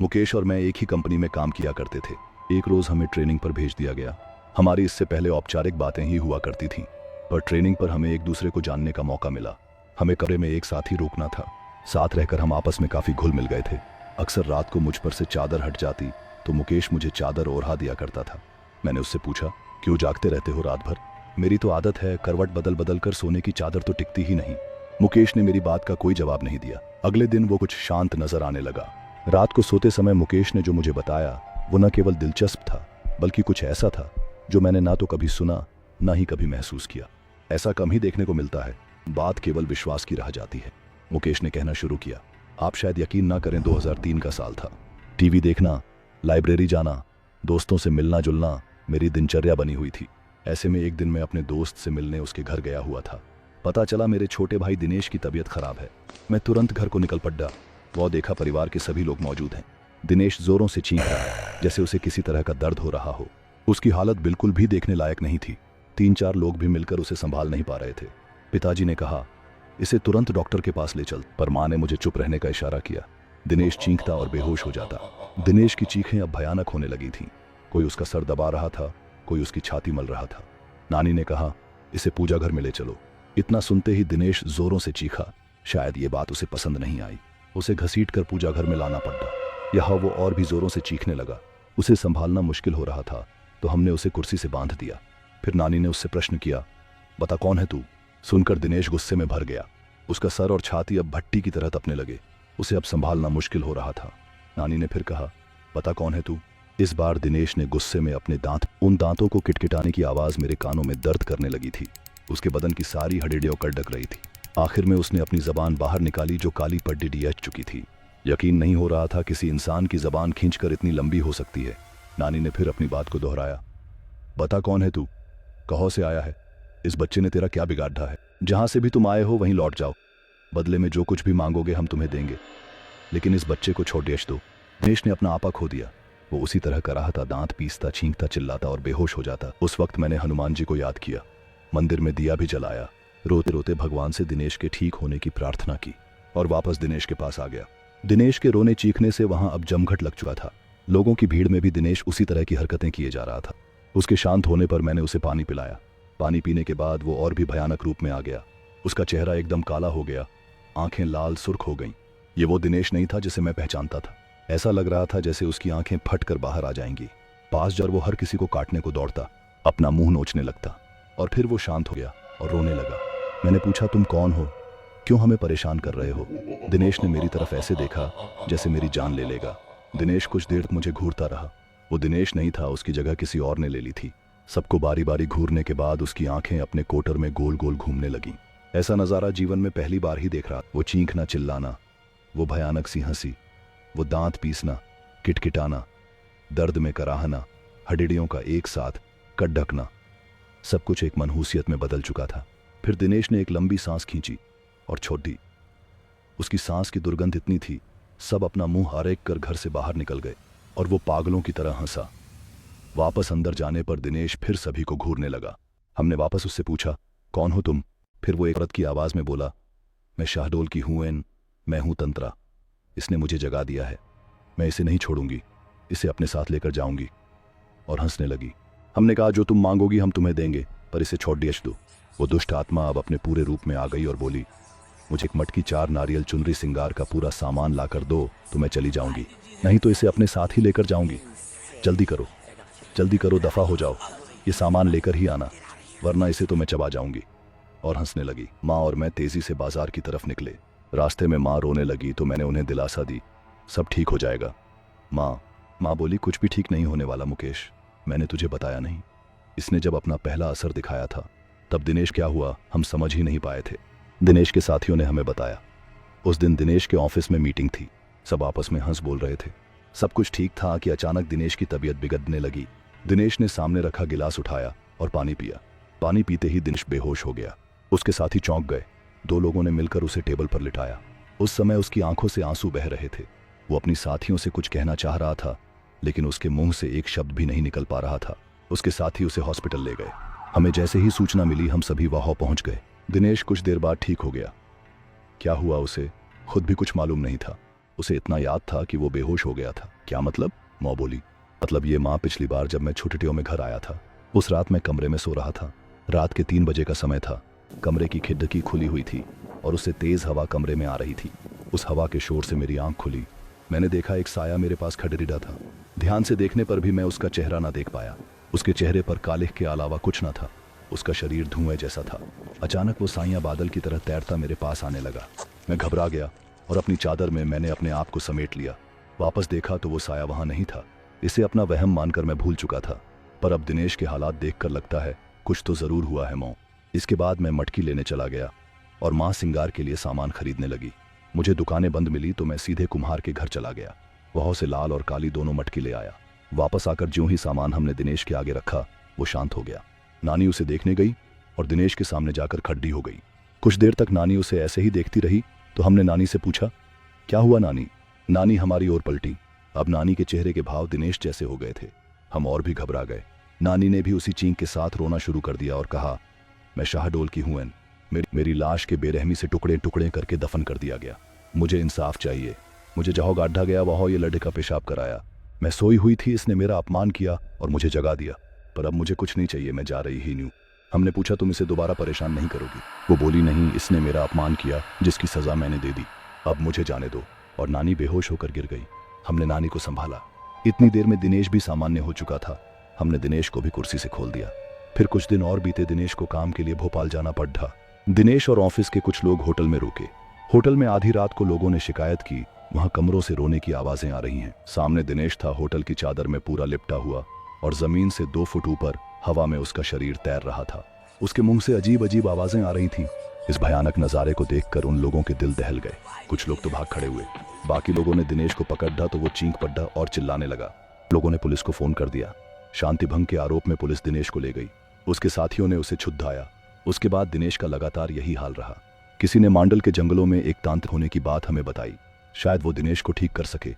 मुकेश और मैं एक ही कंपनी में काम किया करते थे। एक रोज हमें ट्रेनिंग पर भेज दिया गया। हमारी इससे पहले औपचारिक बातें ही हुआ करती थीं, पर ट्रेनिंग पर हमें एक दूसरे को जानने का मौका मिला। हमें कमरे में एक साथ ही रुकना था। साथ रहकर हम आपस में काफी घुल मिल गए थे। अक्सर रात को मुझ पर से चादर हट जाती तो मुकेश मुझे चादर ओढ़ा दिया करता था। मैंने उससे पूछा, क्यों जागते रहते हो रात भर? मेरी तो आदत है, करवट बदल बदल कर सोने की चादर तो टिकती ही नहीं। मुकेश ने मेरी बात का कोई जवाब नहीं दिया। अगले दिन वो कुछ शांत नजर आने लगा। रात को सोते समय मुकेश ने जो मुझे बताया वो न केवल दिलचस्प था, बल्कि कुछ ऐसा था जो मैंने ना तो कभी सुना ना ही कभी महसूस किया। ऐसा कम ही देखने को मिलता है। बात केवल विश्वास की रह जाती है। मुकेश ने कहना शुरू किया, आप शायद यकीन ना करें, 2003 का साल था। टीवी देखना, लाइब्रेरी जाना, दोस्तों से मिलना जुलना मेरी दिनचर्या बनी हुई थी। ऐसे में एक दिन मैं अपने दोस्त से मिलने उसके घर गया हुआ था। पता चला मेरे छोटे भाई दिनेश की तबीयत खराब है। मैं तुरंत घर को निकल पड़ा। वो देखा परिवार के सभी लोग मौजूद हैं। दिनेश जोरों से चीख रहा है, जैसे उसे किसी तरह का दर्द हो रहा हो। उसकी हालत बिल्कुल भी देखने लायक नहीं थी। 3-4 लोग भी मिलकर उसे संभाल नहीं पा रहे थे। पिताजी ने कहा, इसे तुरंत डॉक्टर के पास ले चल, पर माँ ने मुझे चुप रहने का इशारा किया। दिनेश चीखता और बेहोश हो जाता। दिनेश की चीखें अब भयानक होने लगी थीं। कोई उसका सर दबा रहा था, कोई उसकी छाती मल रहा था। नानी ने कहा, इसे पूजा घर में ले चलो। इतना सुनते ही दिनेश जोरों से चीखा। शायद ये बात उसे पसंद नहीं आई। उसे घसीट कर पूजा घर में लाना पड़ा। यहाँ वो और भी जोरों से चीखने लगा। उसे संभालना मुश्किल हो रहा था, तो हमने उसे कुर्सी से बांध दिया। फिर नानी ने उससे प्रश्न किया, बता कौन है तू? सुनकर दिनेश गुस्से में भर गया। उसका सर और छाती अब भट्टी की तरह तपने लगे। उसे अब संभालना मुश्किल हो रहा था। नानी ने फिर कहा, बता कौन है तू? इस बार दिनेश ने गुस्से में अपने उन दांतों को किटकिटाने की आवाज मेरे कानों में दर्द करने लगी थी। उसके बदन की सारी हड्डियां कड़क रही थी। आखिर में उसने अपनी जबान बाहर निकाली, जो काली पड्डी डीएच चुकी थी। यकीन नहीं हो रहा था किसी इंसान की जबान खींचकर इतनी लंबी हो सकती है। नानी ने फिर अपनी बात को दोहराया, बता कौन है तू? कहाँ से आया है? इस बच्चे ने तेरा क्या बिगाड़ा है? जहां से भी तुम आए हो वहीं लौट जाओ। बदले में जो कुछ भी मांगोगे हम तुम्हें देंगे, लेकिन इस बच्चे को छोड़ दो। दिनेश ने अपना आपा खो दिया। वो उसी तरह कर रहा था, दांत पीसता, छींकता, चिल्लाता और बेहोश हो जाता। उस वक्त मैंने हनुमान जी को याद किया। मंदिर में दिया भी जलाया। रोते रोते भगवान से दिनेश के ठीक होने की प्रार्थना की और वापस दिनेश के पास आ गया। दिनेश के रोने चीखने से वहां अब जमघट लग चुका था। लोगों की भीड़ में भी दिनेश उसी तरह की हरकतें किए जा रहा था। उसके शांत होने पर मैंने उसे पानी पिलाया। पानी पीने के बाद वो और भी भयानक रूप में आ गया। उसका चेहरा एकदम काला हो गया, आंखें लाल सुर्ख हो गईं। ये वो दिनेश नहीं था जिसे मैं पहचानता था। ऐसा लग रहा था जैसे उसकी आंखें फट कर बाहर आ जाएंगी। पास जब वो हर किसी को काटने को दौड़ता, अपना मुंह नोचने लगता, और फिर वो शांत हो गया और रोने लगा। मैंने पूछा, तुम कौन हो? क्यों हमें परेशान कर रहे हो? दिनेश ने मेरी तरफ ऐसे देखा जैसे मेरी जान ले लेगा। दिनेश कुछ देर तक मुझे घूरता रहा। वो दिनेश नहीं था, उसकी जगह किसी और ने ले ली थी। सबको बारी बारी घूरने के बाद उसकी आंखें अपने कोटर में गोल गोल घूमने लगीं। ऐसा नजारा जीवन में पहली बार ही देख रहा। वो चीखना, चिल्लाना, वो भयानक सी हंसी, वो दांत पीसना, किटकिटाना, दर्द में कराहना, हड्डियों का एक साथ कड़कना, सब कुछ एक मनहूसियत में बदल चुका था। फिर दिनेश ने एक लंबी सांस खींची और छोड़ दी। उसकी सांस की दुर्गंध इतनी थी, सब अपना मुंह आरेख कर घर से बाहर निकल गए और वो पागलों की तरह हंसा। वापस अंदर जाने पर दिनेश फिर सभी को घूरने लगा। हमने वापस उससे पूछा, कौन हो तुम? फिर वो एक औरत की आवाज में बोला, मैं शाहडोल की हूं, मैं हूं तंत्रा। इसने मुझे जगा दिया है, मैं इसे नहीं छोड़ूंगी, इसे अपने साथ लेकर जाऊंगी। और हंसने लगी। हमने कहा, जो तुम मांगोगी हम तुम्हें देंगे, पर इसे छोड़ दो। वो दुष्ट आत्मा अब अपने पूरे रूप में आ गई और बोली, मुझे एक मटकी 4 नारियल चुनरी सिंगार का पूरा सामान लाकर दो तो मैं चली जाऊंगी, नहीं तो इसे अपने साथ ही लेकर जाऊंगी। जल्दी करो, जल्दी करो, दफा हो जाओ, ये सामान लेकर ही आना, वरना इसे तो मैं चबा जाऊंगी। और हंसने लगी। माँ और मैं तेजी से बाजार की तरफ निकले। रास्ते में माँ रोने लगी तो मैंने उन्हें दिलासा दी, सब ठीक हो जाएगा। माँ बोली, कुछ भी ठीक नहीं होने वाला मुकेश, मैंने तुझे बताया नहीं। इसने जब अपना पहला असर दिखाया था तब दिनेश क्या हुआ हम समझ ही नहीं पाए थे। दिनेश के साथियों ने हमें बताया। उस दिन दिनेश के ऑफिस में मीटिंग थी। सब आपस में हंस बोल रहे थे। सब कुछ ठीक था कि अचानक दिनेश की तबीयत बिगड़ने लगी। दिनेश ने सामने रखा गिलास उठाया और पानी पिया। पानी पीते ही दिनेश बेहोश हो गया। उसके साथी चौंक गए। 2 लोगों ने मिलकर उसे टेबल पर लिटाया। उस समय उसकी आंखों से आंसू बह रहे थे। वो अपनी साथियों से कुछ कहना चाह रहा था, लेकिन उसके मुंह से एक शब्द भी नहीं निकल पा रहा था। उसके साथी उसे हॉस्पिटल ले गए। हमें जैसे ही सूचना मिली हम सभी वहां पहुंच गए। दिनेश कुछ देर बाद ठीक हो गया। क्या हुआ उसे खुद भी कुछ मालूम नहीं था। उसे इतना याद था कि वो बेहोश हो गया था। क्या मतलब? माँ बोली। मतलब ये माँ, पिछली बार जब मैं छुट्टियों में घर आया था, उस रात मैं कमरे में सो रहा था। रात के 3 बजे का समय था। कमरे की खिड़की खुली हुई थी और उससे तेज हवा कमरे में आ रही थी। उस हवा के शोर से मेरी आंख खुली। मैंने देखा एक साया मेरे पास खड़ेरिड़ा था। ध्यान से देखने पर भी मैं उसका चेहरा ना देख पाया। उसके चेहरे पर कालिख के अलावा कुछ ना था। उसका शरीर धुएं जैसा था। अचानक वो साया बादल की तरह तैरता मेरे पास आने लगा। मैं घबरा गया और अपनी चादर में मैंने अपने आप को समेट लिया। वापस देखा तो वो साया वहां नहीं था। इसे अपना वहम मानकर मैं भूल चुका था, पर अब दिनेश के हालात देखकर लगता है कुछ तो जरूर हुआ है मौ। इसके बाद मैं मटकी लेने चला गया और माँ सिंगार के लिए सामान खरीदने लगी। मुझे दुकानें बंद मिली तो मैं सीधे कुम्हार के घर चला गया। वहां से लाल और काली दोनों मटकी ले आया। वापस आकर ज्यों ही सामान हमने दिनेश के आगे रखा, वो शांत हो गया। नानी उसे देखने गई और दिनेश के सामने जाकर खड़ी हो गई। कुछ देर तक नानी उसे ऐसे ही देखती रही तो हमने नानी से पूछा, क्या हुआ नानी? नानी हमारी ओर पलटी। अब नानी के चेहरे के भाव दिनेश जैसे हो गए थे। हम और भी घबरा गए। नानी ने भी उसी चींक के साथ रोना शुरू कर दिया और कहा, मैं शाहडोल की हूं। मेरी लाश के बेरहमी से टुकड़े टुकड़े करके दफन कर दिया गया। मुझे इंसाफ चाहिए। मुझे जहां गाढ़ा गया वहां ये लड़के का पेशाब कराया। मैं सोई हुई थी, इसने मेरा अपमान किया और मुझे जगा दिया। पर अब मुझे कुछ नहीं चाहिए, मैं जा रही ही नहीं हूं। हमने पूछा, तुम इसे दोबारा परेशान नहीं करोगी? वो बोली, नहीं, इसने मेरा अपमान किया जिसकी सजा मैंने दे दी। अब मुझे जाने दो। और नानी बेहोश होकर गिर गई। हमने नानी को संभाला। इतनी देर में दिनेश भी सामान्य हो चुका था। हमने दिनेश को भी कुर्सी से खोल दिया। फिर कुछ दिन और बीते। दिनेश को काम के लिए भोपाल जाना पड़ा। दिनेश और ऑफिस के कुछ लोग होटल में रुके। होटल में आधी रात को लोगों ने शिकायत की, वहां कमरों से रोने की आवाजें आ रही हैं। सामने दिनेश था, होटल की चादर में पूरा लिपटा हुआ और जमीन से 2 फुट ऊपर हवा में उसका शरीर तैर रहा था। उसके मुंह से अजीब अजीब आवाजें आ रही थीं। इस भयानक नजारे को देखकर उन लोगों के दिल दहल गए। कुछ लोग तो भाग खड़े हुए। बाकी लोगों ने दिनेश को पकड़ा तो वो चीख पड़ा और चिल्लाने लगा। लोगों ने पुलिस को फोन कर दिया। शांति भंग के आरोप में पुलिस दिनेश को ले गई। उसके साथियों ने उसे छुड़ाया। उसके बाद दिनेश का लगातार यही हाल रहा। किसी ने मांडल के जंगलों में एक तांत्रिक होने की बात हमें बताई। शायद वो दिनेश को ठीक कर सके।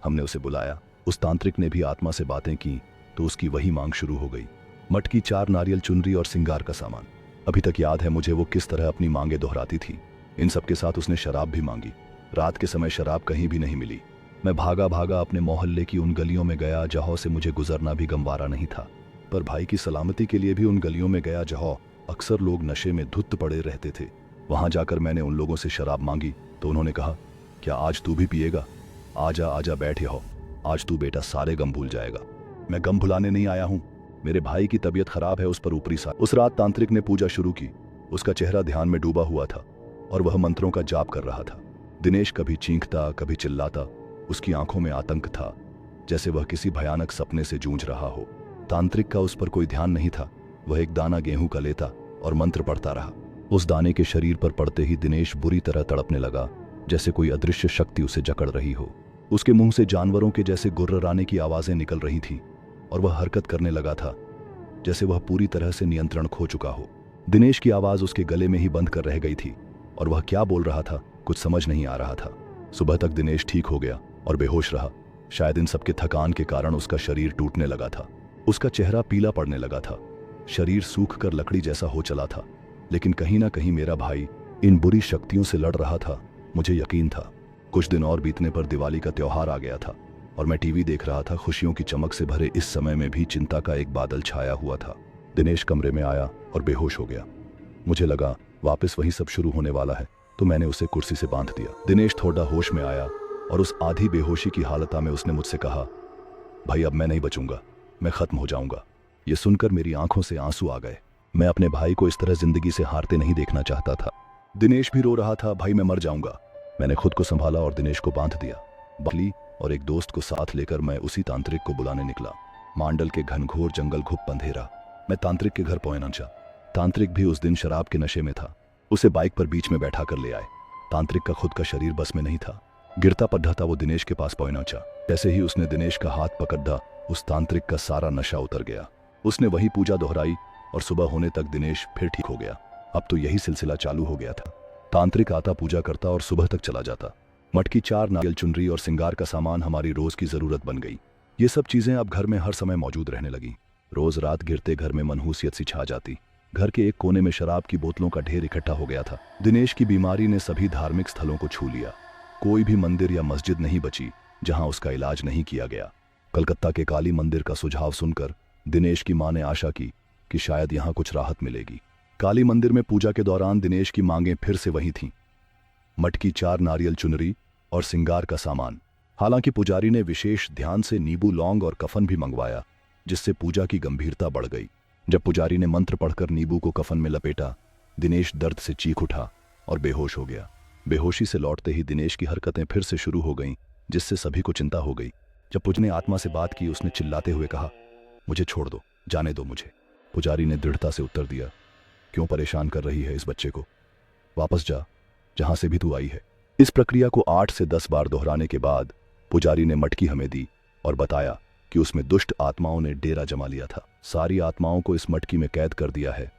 हमने उसे बुलाया। उस तांत्रिक ने भी आत्मा से बातें की तो उसकी वही मांग शुरू हो गई। मटकी, 4 नारियल, चुनरी और सिंगार का सामान। अभी तक याद है मुझे वो किस तरह अपनी मांगे दोहराती थी। इन सब के साथ उसने शराब भी मांगी। रात के समय शराब कहीं भी नहीं मिली। मैं भागा भागा अपने मोहल्ले की उन गलियों में गया जहां से मुझे गुजरना भी गंवारा नहीं था। पर भाई की सलामती के लिए भी उन गलियों में गया जहां अक्सर लोग नशे में धुत पड़े रहते थे। वहां जाकर मैंने उन लोगों से शराब मांगी तो उन्होंने कहा, क्या आज तू भी पिएगा? आजा आजा, बैठे हो। आज तू बेटा सारे गम भूल जाएगा। मैं गम भुलाने नहीं आया हूं। मेरे भाई की तबीयत खराब है, उस पर ऊपरी सा। उस रात तांत्रिक ने पूजा शुरू की। उसका चेहरा ध्यान में डूबा हुआ था और वह मंत्रों का जाप कर रहा था। दिनेश कभी चीखता, कभी चिल्लाता। उसकी आंखों में आतंक था, जैसे वह किसी भयानक सपने से जूझ रहा हो। तांत्रिक का उस पर कोई ध्यान नहीं था। वह एक दाना गेहूं का लेता और मंत्र पढ़ता रहा। उस दाने के शरीर पर पड़ते ही दिनेश बुरी तरह तड़पने लगा, जैसे कोई अदृश्य शक्ति उसे जकड़ रही हो। उसके मुंह से जानवरों के जैसे गुर्राने की आवाजें निकल रही थीं और वह हरकत करने लगा था जैसे वह पूरी तरह से नियंत्रण खो चुका हो। दिनेश की आवाज उसके गले में ही बंद कर रह गई थी और वह क्या बोल रहा था कुछ समझ नहीं आ रहा था। सुबह तक दिनेश ठीक हो गया और बेहोश रहा। शायद इन सबके थकान के कारण उसका शरीर टूटने लगा था। उसका चेहरा पीला पड़ने लगा था। शरीर सूख कर लकड़ी जैसा हो चला था। लेकिन कहीं ना कहीं मेरा भाई इन बुरी शक्तियों से लड़ रहा था, मुझे यकीन था। कुछ दिन और बीतने पर दिवाली का त्योहार आ गया था और मैं टीवी देख रहा था। खुशियों की चमक से भरे इस समय में भी चिंता का एक बादल छाया हुआ था। दिनेश कमरे में आया और बेहोश हो गया। मुझे लगा वापस वही सब शुरू होने वाला है, तो मैंने उसे कुर्सी से बांध दिया। दिनेश थोड़ा होश में आया और उस आधी बेहोशी की हालत में उसने मुझसे कहा, भाई अब मैं नहीं बचूंगा, मैं खत्म हो जाऊंगा। ये सुनकर मेरी आंखों से आंसू आ गए। मैं अपने भाई को इस तरह जिंदगी से हारते नहीं देखना चाहता था। दिनेश भी रो रहा था, भाई मैं मर जाऊंगा। मैंने खुद को संभाला और दिनेश को बांध दिया। बकली और एक दोस्त को साथ लेकर मैं उसी तांत्रिक को बुलाने निकला। मांडल के घनघोर जंगल घुप अंधेरा। मैं तांत्रिक के घर पहुंचा। तांत्रिक भी उस दिन शराब के नशे में था। उसे बाइक पर बीच में बैठा कर ले आए। तांत्रिक का खुद का शरीर बस में नहीं था। गिरता पड्ढा था वो दिनेश के पास पहुंचा। जैसे ही उसने दिनेश का हाथ पकड़ा, उस तांत्रिक का सारा नशा उतर गया। उसने वही पूजा दोहराई और सुबह होने तक दिनेश फिर ठीक हो गया। अब तो यही सिलसिला चालू हो गया था। तांत्रिक आता, पूजा करता और सुबह तक चला जाता। मटकी, 4 नारियल, चुनरी और सिंगार का सामान हमारी रोज की जरूरत बन गई। ये सब चीजें अब घर में हर समय मौजूद रहने लगी। रोज रात गिरते घर में मनहूसियत सी छा जाती। घर के एक कोने में शराब की बोतलों का ढेर इकट्ठा हो गया था। दिनेश की बीमारी ने सभी धार्मिक स्थलों को छू लिया। कोई भी मंदिर या मस्जिद नहीं बची जहां उसका इलाज नहीं किया गया। कलकत्ता के काली मंदिर का सुझाव सुनकर दिनेश की मां ने आशा की कि शायद यहां कुछ राहत मिलेगी। काली मंदिर में पूजा के दौरान दिनेश की मांगें फिर से वही थीं, मटकी, 4 नारियल चुनरी और सिंगार का सामान। हालांकि पुजारी ने विशेष ध्यान से नींबू, लौंग और कफन भी मंगवाया, जिससे पूजा की गंभीरता बढ़ गई। जब पुजारी ने मंत्र पढ़कर नींबू को कफन में लपेटा, दिनेश दर्द से चीख उठा और बेहोश हो गया। बेहोशी से लौटते ही दिनेश की हरकतें फिर से शुरू हो गईं, जिससे सभी को चिंता हो गई। जब पुजारी ने आत्मा से बात की, उसने चिल्लाते हुए कहा, मुझे छोड़ दो, जाने दो मुझे। पुजारी ने दृढ़ता से उत्तर दिया, क्यों परेशान कर रही है इस बच्चे को? वापस जा, जहां से भी तू आई है। इस प्रक्रिया को 8 से 10 बार दोहराने के बाद पुजारी ने मटकी हमें दी और बताया कि उसमें दुष्ट आत्माओं ने डेरा जमा लिया था। सारी आत्माओं को इस मटकी में कैद कर दिया है।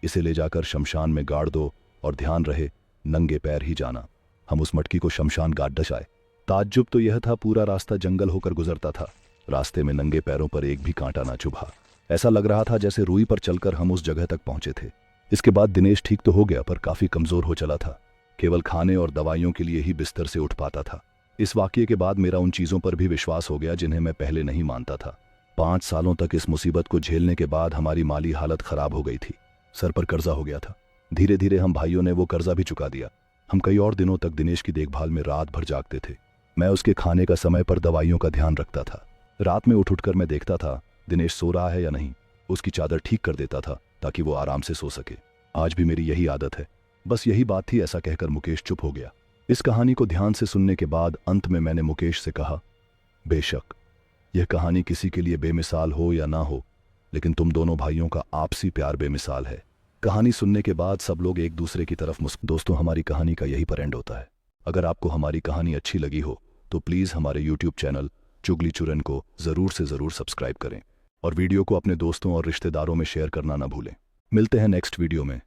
इसे ले जाकर शमशान में गाड़ दो और ध्यान रहे नंगे पैर ही जाना। हम उस मटकी को शमशान घाट दशाए। ताज्जुब तो यह था, पूरा रास्ता जंगल होकर गुजरता था। रास्ते में नंगे पैरों पर एक भी कांटा ना चुभा। ऐसा लग रहा था जैसे रुई पर चलकर हम उस जगह तक पहुंचे थे। इसके बाद दिनेश ठीक तो हो गया, पर काफी कमजोर हो चला था। केवल खाने और दवाइयों के लिए ही बिस्तर से उठ पाता था। इस वाकये के बाद मेरा उन चीजों पर भी विश्वास हो गया जिन्हें मैं पहले नहीं मानता था। 5 सालों तक इस मुसीबत को झेलने के बाद हमारी माली हालत खराब हो गई थी। सर पर कर्जा हो गया था। धीरे धीरे हम भाइयों ने वो कर्जा भी चुका दिया। हम कई और दिनों तक दिनेश की देखभाल में रात भर जागते थे। मैं उसके खाने का समय पर दवाइयों का ध्यान रखता था। रात में उठ उठकर मैं देखता था दिनेश सो रहा है या नहीं। उसकी चादर ठीक कर देता था ताकि वो आराम से सो सके। आज भी मेरी यही आदत है। बस यही बात थी, ऐसा कहकर मुकेश चुप हो गया। इस कहानी को ध्यान से सुनने के बाद अंत में मैंने मुकेश से कहा, बेशक यह कहानी किसी के लिए बेमिसाल हो या ना हो, लेकिन तुम दोनों भाइयों का आपसी प्यार बेमिसाल है। कहानी सुनने के बाद सब लोग एक दूसरे की तरफ दोस्तों, हमारी कहानी का यही पर एंड होता है। अगर आपको हमारी कहानी अच्छी लगी हो तो प्लीज़ हमारे यूट्यूब चैनल चुगली चुरन को ज़रूर से ज़रूर सब्सक्राइब करें और वीडियो को अपने दोस्तों और रिश्तेदारों में शेयर करना ना भूलें। मिलते हैं नेक्स्ट वीडियो में।